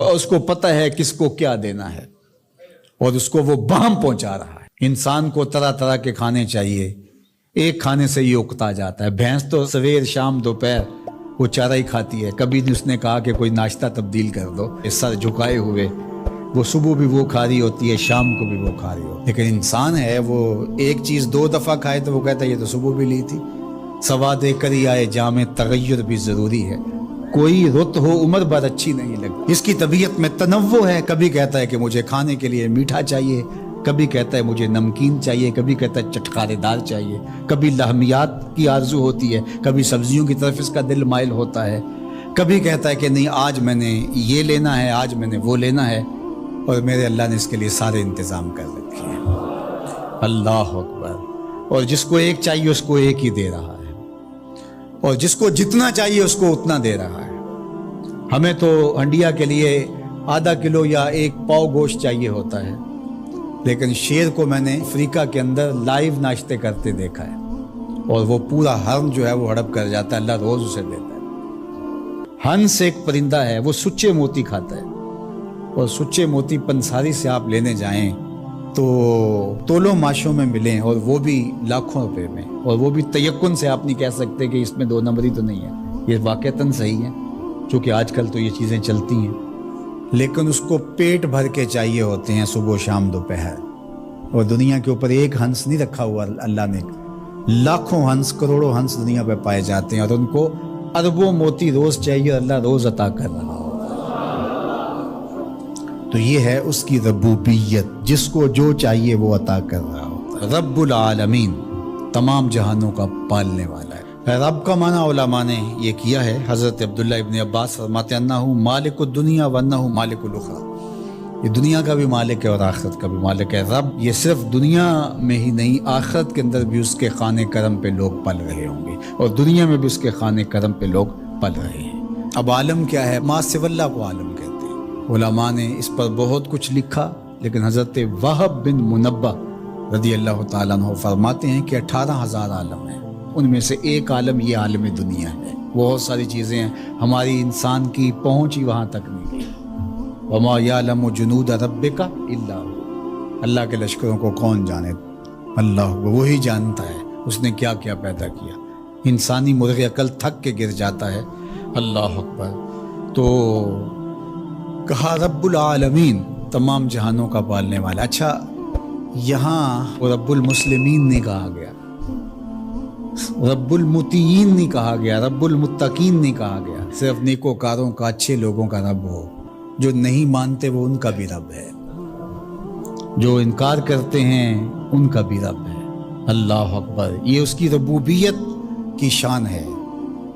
اور اس کو پتہ ہے کس کو کیا دینا ہے اور اس کو وہ بہم پہنچا رہا ہے۔ انسان کو طرح طرح کے کھانے چاہیے، ایک کھانے سے یہ اکتا جاتا ہے۔ بھینس تو سویر شام دوپہر وہ چارہ ہی کھاتی ہے، کبھی نہیں اس نے کہا کہ کوئی ناشتہ تبدیل کر دو۔ سر جھکائے ہوئے وہ صبح بھی وہ کھا رہی ہوتی ہے، شام کو بھی وہ کھا رہی ہوتی ہے۔ لیکن انسان ہے وہ ایک چیز 2 دفعہ کھائے تو وہ کہتا ہے یہ تو صبح بھی لی تھی۔ سواد کری آئے جامع تغیر بھی ضروری ہے، کوئی رت ہو عمر بھر اچھی نہیں لگتی۔ اس کی طبیعت میں تنوع ہے، کبھی کہتا ہے کہ مجھے کھانے کے لیے میٹھا چاہیے، کبھی کہتا ہے مجھے نمکین چاہیے، کبھی کہتا ہے چٹکارے دار چاہیے، کبھی لحمیات کی آرزو ہوتی ہے، کبھی سبزیوں کی طرف اس کا دل مائل ہوتا ہے، کبھی کہتا ہے کہ نہیں آج میں نے یہ لینا ہے، آج میں نے وہ لینا ہے، اور میرے اللہ نے اس کے لیے سارے انتظام کر رکھے ہیں۔ اللہ اکبر۔ اور جس کو ایک چاہیے اس کو ایک ہی دے رہا ہے، اور جس کو جتنا چاہیے اس کو اتنا دے رہا ہے۔ ہمیں تو ہنڈیا کے لیے ½ کلو یا 1 پاؤ گوشت چاہیے ہوتا ہے، لیکن شیر کو میں نے افریقہ کے اندر لائیو ناشتے کرتے دیکھا ہے، اور وہ پورا ہرن جو ہے وہ ہڑپ کر جاتا ہے، اللہ روز اسے دیتا ہے۔ ہنس ایک پرندہ ہے، وہ سچے موتی کھاتا ہے، اور سچے موتی پنساری سے آپ لینے جائیں تو تولوں ماشوں میں ملیں، اور وہ بھی لاکھوں روپے میں، اور وہ بھی تیقن سے آپ نہیں کہہ سکتے کہ اس میں 2 نمبری تو نہیں ہے، یہ واقعتاً صحیح ہے، چونکہ آج کل تو یہ چیزیں چلتی ہیں، لیکن اس کو پیٹ بھر کے چاہیے ہوتے ہیں صبح شام دوپہر۔ اور دنیا کے اوپر ایک ہنس نہیں رکھا ہوا اللہ نے، لاکھوں ہنس کروڑوں ہنس دنیا پہ پائے جاتے ہیں، اور ان کو اربوں موتی روز چاہیے، اللہ روز عطا کر رہا ہو۔ تو یہ ہے اس کی ربوبیت، جس کو جو چاہیے وہ عطا کر رہا ہوتا ہے۔ رب العالمین، تمام جہانوں کا پالنے والا ہے۔ رب کا معنی علماء نے یہ کیا ہے، حضرت عبداللہ ابن عباس فرماتے ہیں انہ مالک الدنیا وانہ مالک الاخرى، یہ دنیا کا بھی مالک ہے اور آخرت کا بھی مالک ہے۔ رب یہ صرف دنیا میں ہی نہیں، آخرت کے اندر بھی اس کے خانے کرم پہ لوگ پل رہے ہوں گے، اور دنیا میں بھی اس کے خانے کرم پہ لوگ پل رہے ہیں۔ اب عالم کیا ہے؟ ما سوی اللہ کو عالم کہتے ہیں۔ علماء نے اس پر بہت کچھ لکھا، لیکن حضرت وہب بن منبہ رضی اللہ تعالیٰ عنہ فرماتے ہیں کہ 18,000 عالم ہیں، ان میں سے ایک عالم یہ عالم دنیا ہے۔ بہت ساری چیزیں ہیں، ہماری انسان کی پہنچ ہی وہاں تک نہیں ہے۔ وما یعلم جنود ربک الا هو، اللہ کے لشکروں کو کون جانے؟ اللہ، وہی جانتا ہے اس نے کیا کیا پیدا کیا۔ انسانی مرغ عقل تھک کے گر جاتا ہے۔ اللہ اکبر۔ تو کہا رب العالمین، تمام جہانوں کا پالنے والا۔ اچھا، یہاں رب المسلمین نہیں کہا گیا، رب المطیعین نہیں کہا گیا، رب المتقین نہیں کہا گیا۔ صرف نیکوکاروں کا، اچھے لوگوں کا رب ہو، جو نہیں مانتے وہ ان کا بھی رب ہے، جو انکار کرتے ہیں ان کا بھی رب ہے۔ اللہ اکبر۔ یہ اس کی ربوبیت کی شان ہے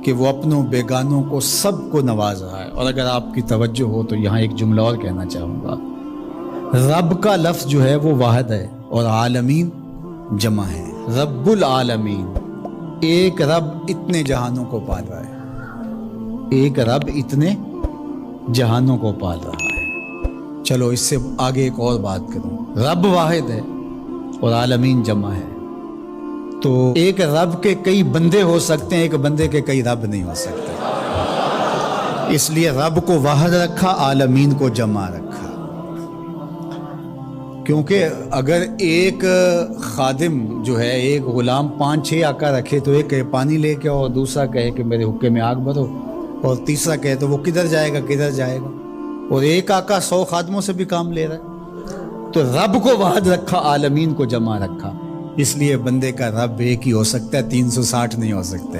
کہ وہ اپنوں بیگانوں کو سب کو نواز رہا ہے۔ اور اگر آپ کی توجہ ہو تو یہاں ایک جملہ اور کہنا چاہوں گا، رب کا لفظ جو ہے وہ واحد ہے اور عالمین جمع ہے۔ رب العالمین، ایک رب اتنے جہانوں کو پال رہا ہے، ایک رب اتنے جہانوں کو پال رہا ہے۔ چلو اس سے آگے ایک اور بات کروں، رب واحد ہے اور عالمین جمع ہے، تو ایک رب کے کئی بندے ہو سکتے ہیں، ایک بندے کے کئی رب نہیں ہو سکتے، اس لیے رب کو واحد رکھا، عالمین کو جمع رکھا۔ کیونکہ اگر ایک خادم جو ہے، ایک غلام 5-6 آقا رکھے تو ایک کہے پانی لے کے، اور دوسرا کہے کہ میرے حقے میں آگ بھرو، اور تیسرا کہے تو وہ کدھر جائے گا کدھر جائے گا، اور ایک آقا 100 خادموں سے بھی کام لے رہا ہے۔ تو رب کو واحد رکھا، عالمین کو جمع رکھا، اس لیے بندے کا رب ایک ہی ہو سکتا ہے، 360 نہیں ہو سکتے۔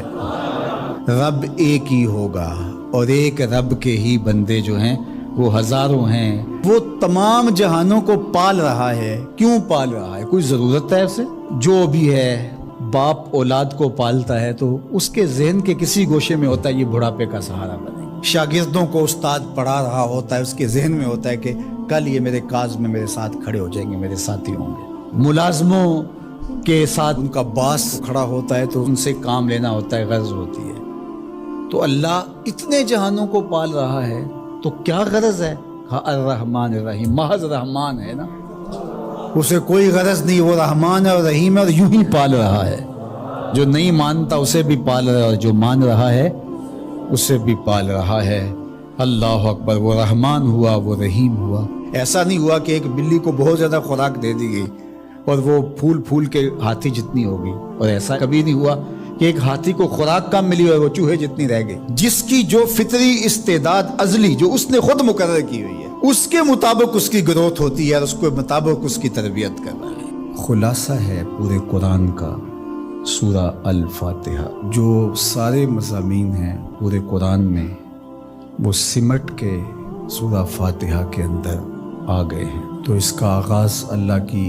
رب ایک ہی ہوگا، اور ایک رب کے ہی بندے جو ہیں وہ ہزاروں ہیں۔ وہ تمام جہانوں کو پال رہا ہے۔ کیوں پال رہا ہے؟ کوئی ضرورت ہے اسے؟ جو بھی ہے، باپ اولاد کو پالتا ہے تو اس کے ذہن کے کسی گوشے میں ہوتا ہے یہ بڑھاپے کا سہارا بنے۔ شاگردوں کو استاد پڑھا رہا ہوتا ہے، اس کے ذہن میں ہوتا ہے کہ کل یہ میرے کاز میں میرے ساتھ کھڑے ہو جائیں گے، میرے ساتھی ہوں گے۔ ملازموں کے ساتھ ان کا باس کھڑا ہوتا ہے تو ان سے کام لینا ہوتا ہے، غرض ہوتی ہے۔ تو اللہ اتنے جہانوں کو پال رہا ہے تو کیا غرض ہے؟ الرحمن الرحیم، محض رحمان ہے نا، اسے کوئی غرض نہیں، وہ رحمان ہے اور رحیم ہے، اور یوں ہی پال رہا ہے۔ جو نہیں مانتا اسے بھی پال رہا ہے، اور جو مان رہا ہے اسے بھی پال رہا ہے۔ اللہ اکبر، وہ رحمان ہوا، وہ رحیم ہوا۔ ایسا نہیں ہوا کہ ایک بلی کو بہت زیادہ خوراک دے دی گئی اور وہ پھول پھول کے ہاتھی جتنی ہو گئی، اور ایسا کبھی نہیں ہوا کہ ایک ہاتھی کو خوراک کم ملی اور وہ چوہے جتنی رہ گئی۔ جس کی جو فطری استعداد ازلی جو اس نے خود مقرر کی ہوئی ہے، اس کے مطابق اس کی گروتھ ہوتی ہے اور اس کے مطابق اس کی تربیت کرنا ہے۔ خلاصہ ہے پورے قرآن کا سورہ الفاتحہ، جو سارے مضامین ہیں پورے قرآن میں وہ سمٹ کے سورہ فاتحہ کے اندر آ گئے ہیں۔ تو اس کا آغاز اللہ کی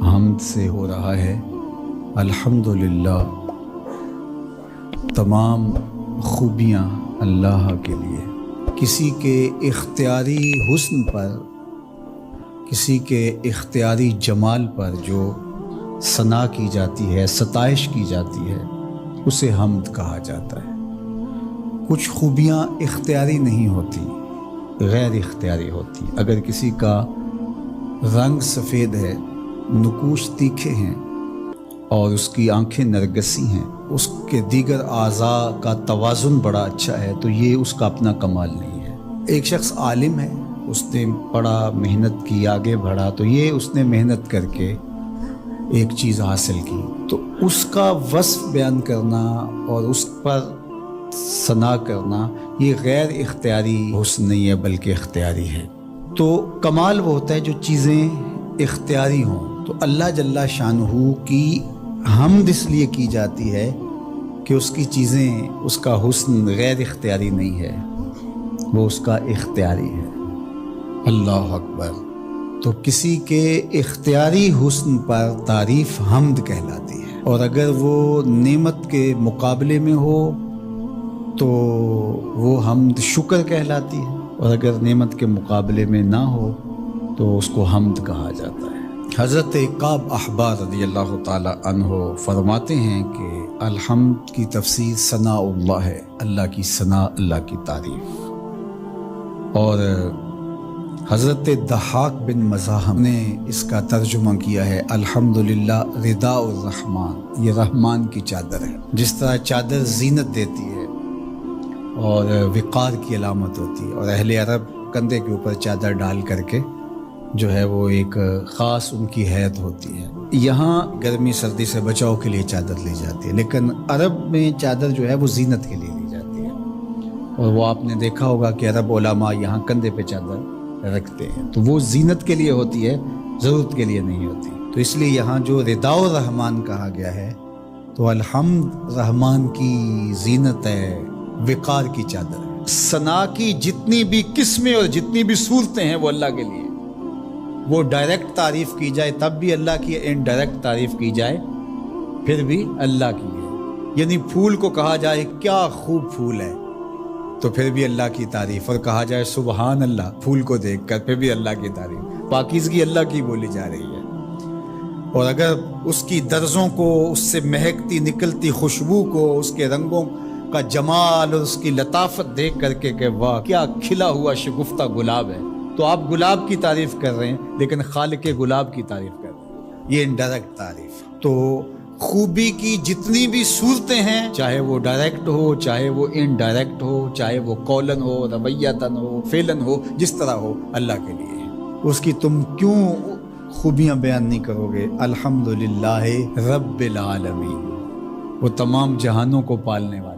حمد سے ہو رہا ہے۔ الحمدللہ، تمام خوبیاں اللہ کے لیے۔ کسی کے اختیاری حسن پر، کسی کے اختیاری جمال پر جو ثنا کی جاتی ہے، ستائش کی جاتی ہے، اسے حمد کہا جاتا ہے۔ کچھ خوبیاں اختیاری نہیں ہوتی، غیر اختیاری ہوتی۔ اگر کسی کا رنگ سفید ہے، نقوش تیکھے ہیں اور اس کی آنکھیں نرگسی ہیں، اس کے دیگر اعضاء کا توازن بڑا اچھا ہے، تو یہ اس کا اپنا کمال نہیں ہے۔ ایک شخص عالم ہے، اس نے پڑھا، محنت کی، آگے بڑھا، تو یہ اس نے محنت کر کے ایک چیز حاصل کی، تو اس کا وصف بیان کرنا اور اس پر ثنا کرنا یہ غیر اختیاری حسن نہیں ہے بلکہ اختیاری ہے۔ تو کمال وہ ہوتا ہے جو چیزیں اختیاری ہوں۔ تو اللہ جل شانہ کی حمد اس لیے کی جاتی ہے کہ اس کی چیزیں، اس کا حسن غیر اختیاری نہیں ہے، وہ اس کا اختیاری ہے۔ اللہ اکبر۔ تو کسی کے اختیاری حسن پر تعریف حمد کہلاتی ہے، اور اگر وہ نعمت کے مقابلے میں ہو تو وہ حمد شکر کہلاتی ہے، اور اگر نعمت کے مقابلے میں نہ ہو تو اس کو حمد کہا جاتا ہے۔ حضرت کعب احبار رضی اللہ تعالی عنہ فرماتے ہیں کہ الحمد کی تفسیر ثناء اللہ ہے، اللہ کی ثنا، اللہ کی تعریف۔ اور حضرت ضحاک بن مزاحم نے اس کا ترجمہ کیا ہے الحمدللہ رداء الرحمن، یہ رحمان کی چادر ہے۔ جس طرح چادر زینت دیتی ہے اور وقار کی علامت ہوتی ہے، اور اہل عرب کندھے کے اوپر چادر ڈال کر کے جو ہے وہ ایک خاص ان کی حیت ہوتی ہے۔ یہاں گرمی سردی سے بچاؤ کے لیے چادر لی جاتی ہے، لیکن عرب میں چادر جو ہے وہ زینت کے لیے لی جاتی ہے، اور وہ آپ نے دیکھا ہوگا کہ عرب علماء یہاں کندھے پہ چادر رکھتے ہیں، تو وہ زینت کے لیے ہوتی ہے، ضرورت کے لیے نہیں ہوتی۔ تو اس لیے یہاں جو رداء الرحمن کہا گیا ہے، تو الحمد رحمان کی زینت ہے، وقار کی چادر ہے۔ ثنا کی جتنی بھی قسمیں اور جتنی بھی صورتیں ہیں وہ اللہ کے لیے، وہ ڈائریکٹ تعریف کی جائے تب بھی اللہ کی، انڈائریکٹ تعریف کی جائے پھر بھی اللہ کی ہے۔ یعنی پھول کو کہا جائے کیا خوب پھول ہے تو پھر بھی اللہ کی تعریف، اور کہا جائے سبحان اللہ پھول کو دیکھ کر پھر بھی اللہ کی تعریف، پاکیزگی اللہ کی بولی جا رہی ہے۔ اور اگر اس کی درزوں کو، اس سے مہکتی نکلتی خوشبو کو، اس کے رنگوں کا جمال اور اس کی لطافت دیکھ کر کے کہ واہ کیا کھلا ہوا شگفتہ گلاب ہے، تو آپ گلاب کی تعریف کر رہے ہیں لیکن خالق گلاب کی تعریف کر رہے ہیں، یہ انڈائریکٹ تعریف۔ تو خوبی کی جتنی بھی صورتیں ہیں، چاہے وہ ڈائریکٹ ہو، چاہے وہ انڈائریکٹ ہو، چاہے وہ قولن ہو، رویتاً ہو، فعلاً ہو، جس طرح ہو، اللہ کے لیے ہے۔ اس کی تم کیوں خوبیاں بیان نہیں کرو گے؟ الحمدللہ رب العالمین، وہ تمام جہانوں کو پالنے والا۔